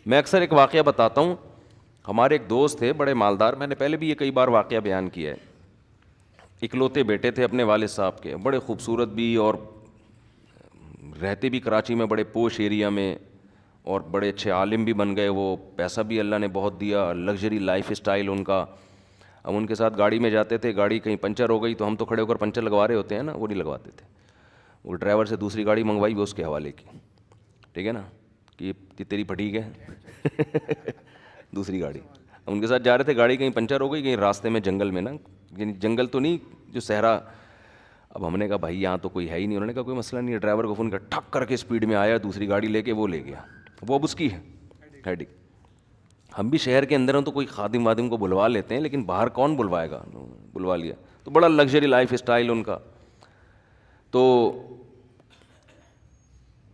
میں اکثر ایک واقعہ بتاتا ہوں. ہمارے ایک دوست تھے بڑے مالدار, میں نے پہلے بھی یہ کئی بار واقعہ بیان کیا ہے. اکلوتے بیٹے تھے اپنے والد صاحب کے, بڑے خوبصورت بھی, اور رہتے بھی کراچی میں بڑے پوش ایریا میں, اور بڑے اچھے عالم بھی بن گئے وہ, پیسہ بھی اللہ نے بہت دیا, لگژری لائف اسٹائل ان کا. ہم ان کے ساتھ گاڑی میں جاتے تھے, گاڑی کہیں پنچر ہو گئی تو ہم تو کھڑے ہو کر پنچر لگوا رہے ہوتے ہیں نا, وہ نہیں لگواتے تھے. وہ ڈرائیور سے دوسری گاڑی منگوائی وہ اس کے حوالے کی, ٹھیک ہے نا, کہ یہ تیری پھٹی ہے دوسری گاڑی. ہم ان کے ساتھ جا رہے تھے, گاڑی کہیں پنچر ہو گئی کہیں راستے میں جنگل میں نا, یعنی جنگل تو نہیں جو صحرا. اب ہم نے کہا بھائی یہاں تو کوئی ہے ہی نہیں. انہوں نے کہا کوئی مسئلہ نہیں ہے. ڈرائیور کو فون کر, ٹھک کر کے اسپیڈ میں آیا, دوسری گاڑی لے کے وہ لے گیا. وہ اب اس کی ہے ہیڈک. ہم بھی شہر کے اندر ہوں تو کوئی خادم وادم کو بلوا لیتے ہیں, لیکن باہر کون بلوائے گا, بلوا لیا. تو بڑا لگژری لائف اسٹائل ان کا. تو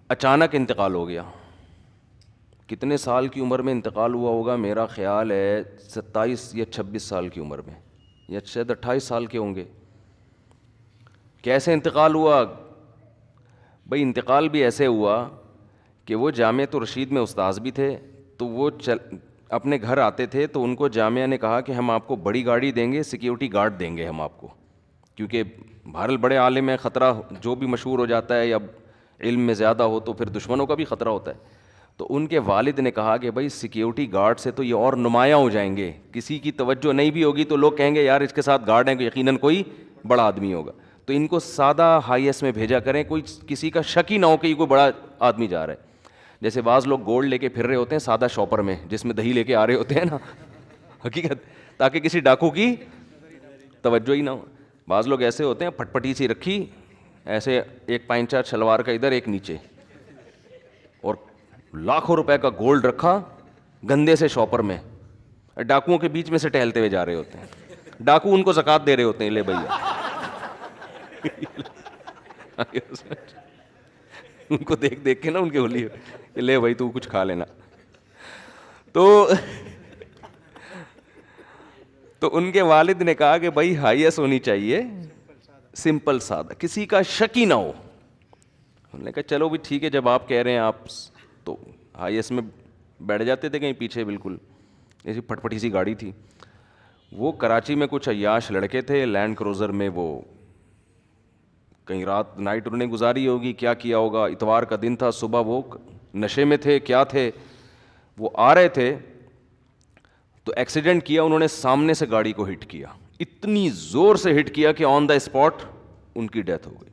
اچانک انتقال ہو گیا. کتنے سال کی عمر میں انتقال ہوا ہوگا, میرا خیال ہے 27 یا 26 سال کی عمر میں, یا شاید 28 سال کے ہوں گے. کیسے انتقال ہوا بھائی؟ انتقال بھی ایسے ہوا کہ وہ جامعۃ الرشید میں استاذ بھی تھے, تو وہ اپنے گھر آتے تھے تو ان کو جامعہ نے کہا کہ ہم آپ کو بڑی گاڑی دیں گے, سیکیورٹی گارڈ دیں گے ہم آپ کو, کیونکہ بہرحال بڑے عالم ہیں, خطرہ جو بھی مشہور ہو جاتا ہے یا علم میں زیادہ ہو تو پھر دشمنوں کا بھی خطرہ ہوتا ہے. تو ان کے والد نے کہا کہ بھائی سیکیورٹی گارڈ سے تو یہ اور نمایاں ہو جائیں گے, کسی کی توجہ نہیں بھی ہوگی تو لوگ کہیں گے یار اس کے ساتھ گارڈ ہیں, یقیناً کوئی بڑا آدمی ہوگا. تو ان کو سادہ ہائی ایس میں بھیجا کریں, کوئی کسی کا شک ہی نہ ہو کہ یہ کوئی بڑا آدمی جا رہا ہے. جیسے بعض لوگ گولڈ لے کے پھر رہے ہوتے ہیں سادہ شاپر میں, جس میں دہی لے کے آ رہے ہوتے ہیں نا, حقیقت, تاکہ کسی ڈاکو کی توجہ ہی نہ ہو. بعض لوگ ایسے ہوتے ہیں پھٹ پٹی سی رکھی ایسے, ایک پائنچا شلوار کا ادھر ایک نیچے, اور لاکھوں روپے کا گولڈ رکھا گندے سے شاپر میں, ڈاکوؤں کے بیچ میں سے ٹہلتے ہوئے جا رہے ہوتے ہیں. ڈاکو ان کو زکوٰۃ دے رہے ہوتے ہیں, لے بھیا ان کو دیکھ دیکھ کے نا ان کے ہولی, لے بھائی تو کچھ کھا لینا. تو ان کے والد نے کہا کہ بھائی ہائی ایس ہونی چاہیے, سمپل سادہ, کسی کا شک ہی نہ ہو. انہوں نے کہا چلو بھی ٹھیک ہے, جب آپ کہہ رہے ہیں آپ, تو ہائی ایس میں بیٹھ جاتے تھے کہیں پیچھے, بالکل ایسی پھٹ پٹی سی گاڑی تھی. وہ کراچی میں کچھ عیاش لڑکے تھے, لینڈ کروزر میں, وہ کہیں رات نائٹ انہوں نے گزاری ہوگی, کیا کیا ہوگا, اتوار کا دن تھا, صبح وہ نشے میں تھے, کیا تھے, وہ آ رہے تھے تو ایکسیڈنٹ کیا انہوں نے, سامنے سے گاڑی کو ہٹ کیا, اتنی زور سے ہٹ کیا کہ آن دا اسپاٹ ان کی ڈیتھ ہو گئی.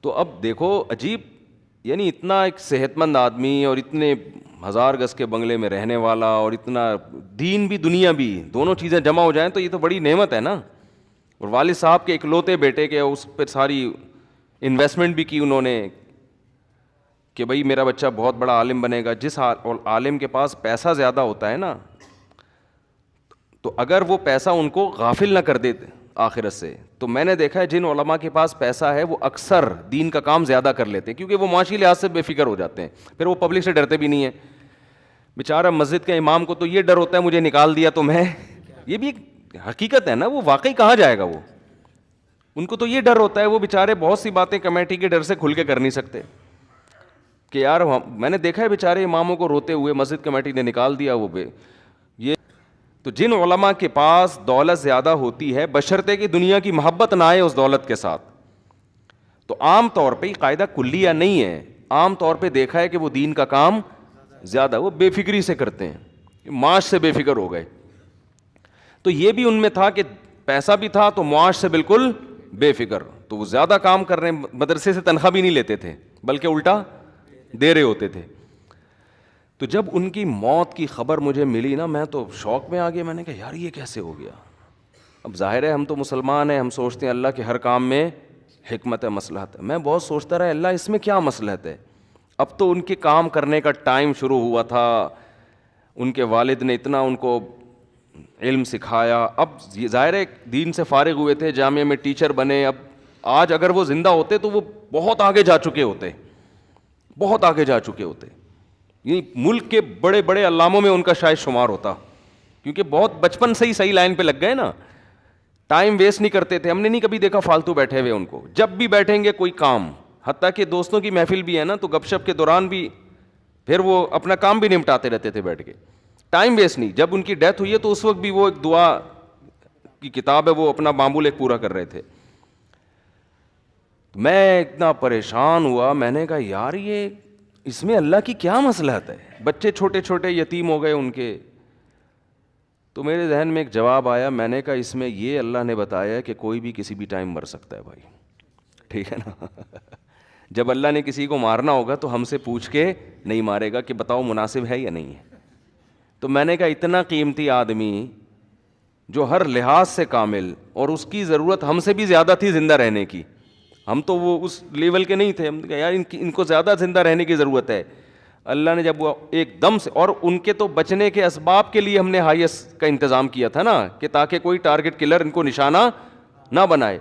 تو اب دیکھو عجیب, یعنی اتنا ایک صحت مند آدمی اور اتنے 1000 گز کے بنگلے میں رہنے والا, اور اتنا دین بھی دنیا بھی, دونوں چیزیں جمع ہو جائیں تو یہ تو بڑی نعمت ہے نا. اور والد صاحب کے اکلوتے بیٹے کے, اس پہ ساری انویسٹمنٹ بھی کی انہوں نے کہ بھائی میرا بچہ بہت بڑا عالم بنے گا. جس عالم کے پاس پیسہ زیادہ ہوتا ہے نا, تو اگر وہ پیسہ ان کو غافل نہ کر دے آخرت سے, تو میں نے دیکھا ہے جن علماء کے پاس پیسہ ہے وہ اکثر دین کا کام زیادہ کر لیتے ہیں, کیونکہ وہ معاشی لحاظ سے بے فکر ہو جاتے ہیں. پھر وہ پبلک سے ڈرتے بھی نہیں ہیں. بیچارہ مسجد کے امام کو تو یہ ڈر ہوتا ہے مجھے نکال دیا تو میں, یہ بھی حقیقت ہے نا, وہ واقعی کہاں جائے گا, وہ ان کو تو یہ ڈر ہوتا ہے. وہ بیچارے بہت سی باتیں کمیٹی کے ڈر سے کھل کے کر نہیں سکتے کہ یار, میں نے دیکھا ہے بیچارے اماموں کو روتے ہوئے, مسجد کمیٹی نے نکال دیا وہ یہ. تو جن علماء کے پاس دولت زیادہ ہوتی ہے, بشرطے کہ دنیا کی محبت نہ آئے اس دولت کے ساتھ, تو عام طور پہ قاعدہ کلیہ نہیں ہے, عام طور پہ دیکھا ہے کہ وہ دین کا کام زیادہ, وہ بے فکری سے کرتے ہیں, معاش سے بے فکر ہو گئے. تو یہ بھی ان میں تھا کہ پیسہ بھی تھا تو معاش سے بالکل بے فکر, تو وہ زیادہ کام کر رہے ہیں, مدرسے سے تنخواہ بھی نہیں لیتے تھے بلکہ الٹا دے رہے ہوتے تھے. تو جب ان کی موت کی خبر مجھے ملی نا, میں تو شوق میں آ گیا. میں نے کہا یار یہ کیسے ہو گیا. اب ظاہر ہے ہم تو مسلمان ہیں, ہم سوچتے ہیں اللہ کے ہر کام میں حکمت ہے, مصلحت ہے. میں بہت سوچتا رہا اللہ اس میں کیا مصلحت ہے. اب تو ان کے کام کرنے کا ٹائم شروع ہوا تھا, ان کے والد نے اتنا ان کو علم سکھایا. اب ظاہر ہے دین سے فارغ ہوئے تھے, جامعہ میں ٹیچر بنے. اب آج اگر وہ زندہ ہوتے تو وہ بہت آگے جا چکے ہوتے, بہت آگے جا چکے ہوتے. یہ ملک کے بڑے بڑے علاموں میں ان کا شاید شمار ہوتا, کیونکہ بہت بچپن سے ہی صحیح لائن پہ لگ گئے نا, ٹائم ویسٹ نہیں کرتے تھے. ہم نے نہیں کبھی دیکھا فالتو بیٹھے ہوئے ان کو, جب بھی بیٹھیں گے کوئی کام, حتیٰ کہ دوستوں کی محفل بھی ہے نا تو گپ شپ کے دوران بھی پھر وہ اپنا کام بھی نمٹاتے رہتے تھے بیٹھ کے, ٹائم ویسٹ نہیں. جب ان کی ڈیتھ ہوئی ہے تو اس وقت بھی وہ ایک دعا کی کتاب ہے وہ اپنا معمول ایک پورا کر رہے تھے. میں اتنا پریشان ہوا, میں نے کہا یار یہ اس میں اللہ کی کیا مصلحت ہے, بچے چھوٹے چھوٹے یتیم ہو گئے ان کے. تو میرے ذہن میں ایک جواب آیا, میں نے کہا اس میں یہ اللہ نے بتایا ہے کہ کوئی بھی کسی بھی ٹائم مر سکتا ہے بھائی, ٹھیک ہے نا. جب اللہ نے کسی کو مارنا ہوگا تو ہم سے پوچھ کے نہیں مارے گا کہ بتاؤ مناسب ہے یا نہیں ہے. تو میں نے کہا اتنا قیمتی آدمی جو ہر لحاظ سے کامل, اور اس کی ضرورت ہم سے بھی زیادہ تھی زندہ رہنے کی, ہم تو وہ اس لیول کے نہیں تھے, ہم نے کہا یار ان کو زیادہ زندہ رہنے کی ضرورت ہے. اللہ نے جب وہ ایک دم سے, اور ان کے تو بچنے کے اسباب کے لیے ہم نے ہائیسٹ کا انتظام کیا تھا نا, کہ تاکہ کوئی ٹارگٹ کلر ان کو نشانہ نہ بنائے.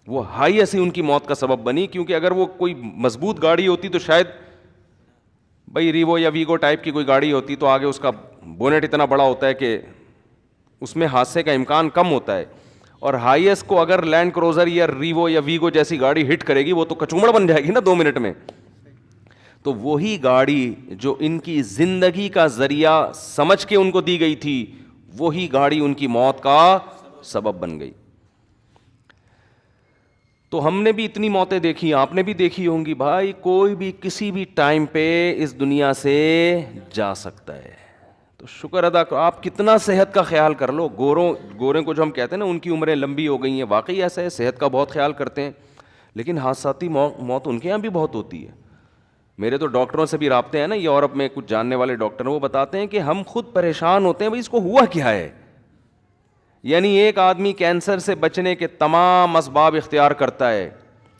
وہ ہائیسٹ ہی ان کی موت کا سبب بنی, کیونکہ اگر وہ کوئی مضبوط گاڑی ہوتی تو شاید بھائی ریوو یا ویگو ٹائپ کی کوئی گاڑی ہوتی تو آگے اس کا بونٹ اتنا بڑا ہوتا ہے کہ اس میں حادثے کا امکان کم ہوتا ہے. اور ہائیسٹ کو اگر لینڈ کروزر یا ریوو یا ویگو جیسی گاڑی ہٹ کرے گی وہ تو کچومڑ بن جائے گی نا 2 منٹ میں. تو وہی گاڑی جو ان کی زندگی کا ذریعہ سمجھ کے ان کو دی گئی تھی, وہی گاڑی ان کی موت کا سبب بن گئی. تو ہم نے بھی اتنی موتیں دیکھی, آپ نے بھی دیکھی ہوں گی بھائی, کوئی بھی کسی بھی ٹائم پہ اس دنیا سے جا سکتا ہے. تو شکر ادا کرو, آپ کتنا صحت کا خیال کر لو. گورے کو جو ہم کہتے ہیں نا ان کی عمریں لمبی ہو گئی ہیں, واقعی ایسا ہے, صحت کا بہت خیال کرتے ہیں, لیکن حادثاتی موت ان کے یہاں بھی بہت ہوتی ہے. میرے تو ڈاکٹروں سے بھی رابطے ہیں نا, یورپ میں کچھ جاننے والے ڈاکٹر ہیں, وہ بتاتے ہیں کہ ہم خود پریشان ہوتے ہیں بھائی اس کو ہوا کیا ہے. یعنی ایک آدمی کینسر سے بچنے کے تمام اسباب اختیار کرتا ہے,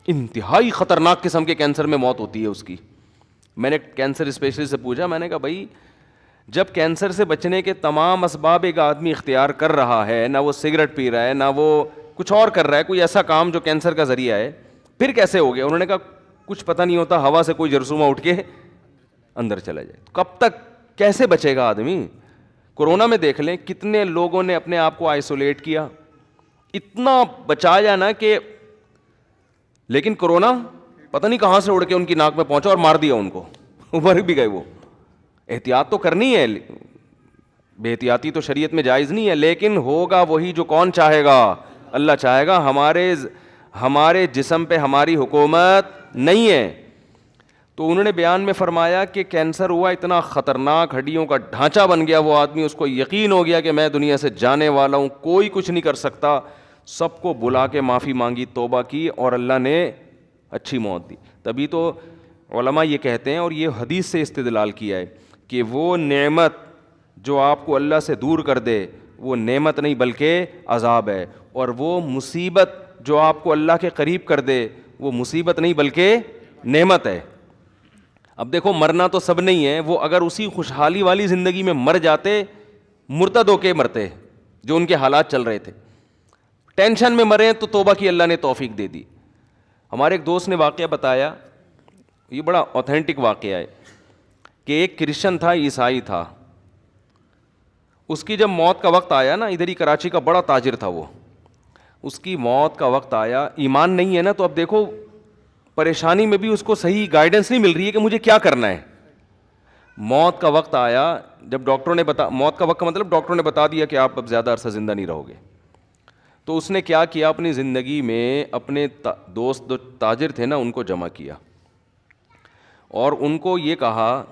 انتہائی خطرناک قسم کے کینسر میں موت ہوتی ہے اس کی. میں نے کینسر اسپیشلسٹ سے پوچھا, میں نے کہا بھائی جب کینسر سے بچنے کے تمام اسباب ایک آدمی اختیار کر رہا ہے, نہ وہ سگریٹ پی رہا ہے, نہ وہ کچھ اور کر رہا ہے, کوئی ایسا کام جو کینسر کا ذریعہ ہے, پھر کیسے ہو گیا؟ انہوں نے کہا کچھ پتہ نہیں ہوتا, ہوا سے کوئی جرثومہ اٹھ کے اندر چلا جائے. کب تک کیسے بچے گا آدمی؟ کورونا میں دیکھ لیں کتنے لوگوں نے اپنے آپ کو آئسولیٹ کیا, اتنا بچایا نا کہ, لیکن کورونا پتہ نہیں کہاں سے اڑ کے ان کی ناک میں پہنچا اور مار دیا ان کو, مر بھی گئے وہ. احتیاط تو کرنی ہے, بے احتیاطی تو شریعت میں جائز نہیں ہے, لیکن ہوگا وہی جو کون چاہے گا, اللہ چاہے گا. ہمارے جسم پہ ہماری حکومت نہیں ہے. تو انہوں نے بیان میں فرمایا کہ کینسر ہوا, اتنا خطرناک, ہڈیوں کا ڈھانچہ بن گیا وہ آدمی, اس کو یقین ہو گیا کہ میں دنیا سے جانے والا ہوں, کوئی کچھ نہیں کر سکتا. سب کو بلا کے معافی مانگی, توبہ کی, اور اللہ نے اچھی موت دی. تبھی تو علماء یہ کہتے ہیں, اور یہ حدیث سے استدلال کیا ہے, کہ وہ نعمت جو آپ کو اللہ سے دور کر دے وہ نعمت نہیں بلکہ عذاب ہے, اور وہ مصیبت جو آپ کو اللہ کے قریب کر دے وہ مصیبت نہیں بلکہ نعمت ہے. اب دیکھو مرنا تو سب نہیں ہے, وہ اگر اسی خوشحالی والی زندگی میں مر جاتے, مرتد ہو کے مرتے جو ان کے حالات چل رہے تھے, ٹینشن میں مرے تو توبہ کی اللہ نے توفیق دے دی. ہمارے ایک دوست نے واقعہ بتایا, یہ بڑا اوتھینٹک واقعہ ہے, کہ ایک کرسچن تھا, عیسائی تھا, اس کی جب موت کا وقت آیا نا, ادھر ہی کراچی کا بڑا تاجر تھا وہ, اس کی موت کا وقت آیا, ایمان نہیں ہے نا, تو اب دیکھو پریشانی میں بھی اس کو صحیح گائیڈنس نہیں مل رہی ہے کہ مجھے کیا کرنا ہے. موت کا وقت آیا, جب ڈاکٹروں نے موت کا وقت کا مطلب ڈاکٹروں نے بتا دیا کہ آپ اب زیادہ عرصہ زندہ نہیں رہو گے. تو اس نے کیا کیا, اپنی زندگی میں اپنے دوست جو تاجر تھے نا ان کو جمع کیا, اور ان کو یہ کہا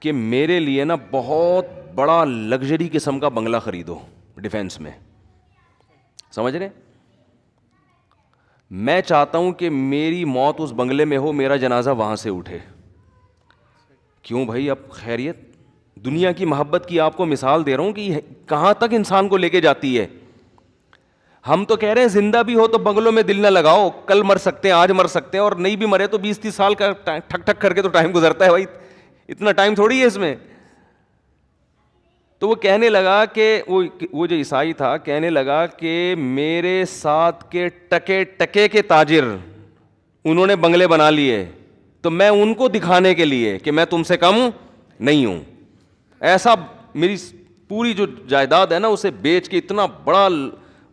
کہ میرے لیے نا بہت بڑا لگژری قسم کا بنگلہ خریدو ڈیفینس میں, سمجھ رہے, میں چاہتا ہوں کہ میری موت اس بنگلے میں ہو, میرا جنازہ وہاں سے اٹھے. کیوں بھائی, اب خیریت, دنیا کی محبت کی آپ کو مثال دے رہا ہوں کہ کہاں تک انسان کو لے کے جاتی ہے. ہم تو کہہ رہے ہیں زندہ بھی ہو تو بنگلوں میں دل نہ لگاؤ, کل مر سکتے ہیں, آج مر سکتے ہیں, اور نہیں بھی مرے تو 20-30 سال کا ٹھک ٹھک کر کے تو ٹائم گزرتا ہے بھائی, اتنا ٹائم تھوڑی ہے اس میں. تو وہ کہنے لگا کہ وہ جو عیسائی تھا کہنے لگا کہ میرے ساتھ کے ٹکے ٹکے کے تاجر انہوں نے بنگلے بنا لیے, تو میں ان کو دکھانے کے لیے کہ میں تم سے کم نہیں ہوں, ایسا میری پوری جو جائیداد ہے نا اسے بیچ کے اتنا بڑا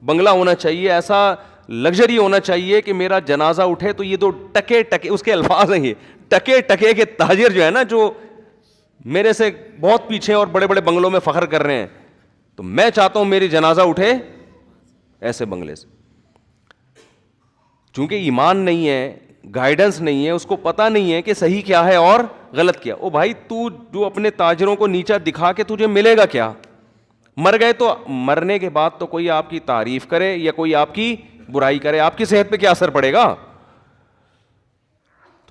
بنگلہ ہونا چاہیے, ایسا لگژری ہونا چاہیے کہ میرا جنازہ اٹھے تو یہ دو ٹکے ٹکے, اس کے الفاظ ہیں یہ, ٹکے ٹکے کے تاجر جو ہے نا, جو میرے سے بہت پیچھے اور بڑے بڑے بنگلوں میں فخر کر رہے ہیں, تو میں چاہتا ہوں میری جنازہ اٹھے ایسے بنگلے سے. چونکہ ایمان نہیں ہے, گائیڈنس نہیں ہے, اس کو پتہ نہیں ہے کہ صحیح کیا ہے اور غلط کیا. او بھائی, تو جو اپنے تاجروں کو نیچا دکھا کے تجھے ملے گا کیا؟ مر گئے تو مرنے کے بعد تو کوئی آپ کی تعریف کرے یا کوئی آپ کی برائی کرے, آپ کی صحت پہ کیا اثر پڑے گا؟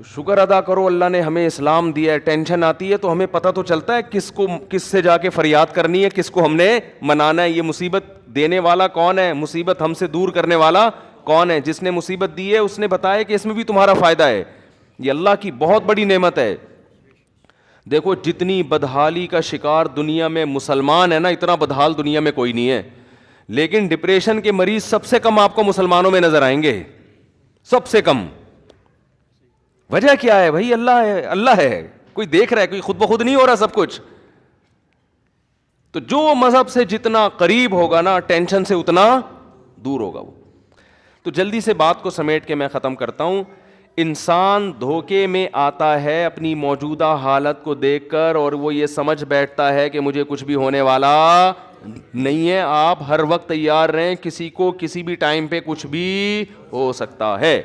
تو شکر ادا کرو اللہ نے ہمیں اسلام دیا ہے. ٹینشن آتی ہے تو ہمیں پتہ تو چلتا ہے کس سے جا کے فریاد کرنی ہے, کس کو ہم نے منانا ہے. یہ مصیبت دینے والا کون ہے, مصیبت ہم سے دور کرنے والا کون ہے؟ جس نے مصیبت دی ہے اس نے بتایا کہ اس میں بھی تمہارا فائدہ ہے. یہ اللہ کی بہت بڑی نعمت ہے. دیکھو جتنی بدحالی کا شکار دنیا میں مسلمان ہے نا, اتنا بدحال دنیا میں کوئی نہیں ہے. لیکن ڈپریشن کے مریض سب سے کم آپ کو مسلمانوں میں نظر آئیں گے, سب سے کم. وجہ کیا ہے بھائی؟ اللہ ہے, اللہ ہے. کوئی دیکھ رہا ہے, کوئی خود بخود نہیں ہو رہا سب کچھ. تو جو مذہب سے جتنا قریب ہوگا نا, ٹینشن سے اتنا دور ہوگا وہ. تو جلدی سے بات کو سمیٹ کے میں ختم کرتا ہوں. انسان دھوکے میں آتا ہے اپنی موجودہ حالت کو دیکھ کر, اور وہ یہ سمجھ بیٹھتا ہے کہ مجھے کچھ بھی ہونے والا نہیں ہے. آپ ہر وقت تیار رہیں, کسی کو کسی بھی ٹائم پہ کچھ بھی ہو سکتا ہے.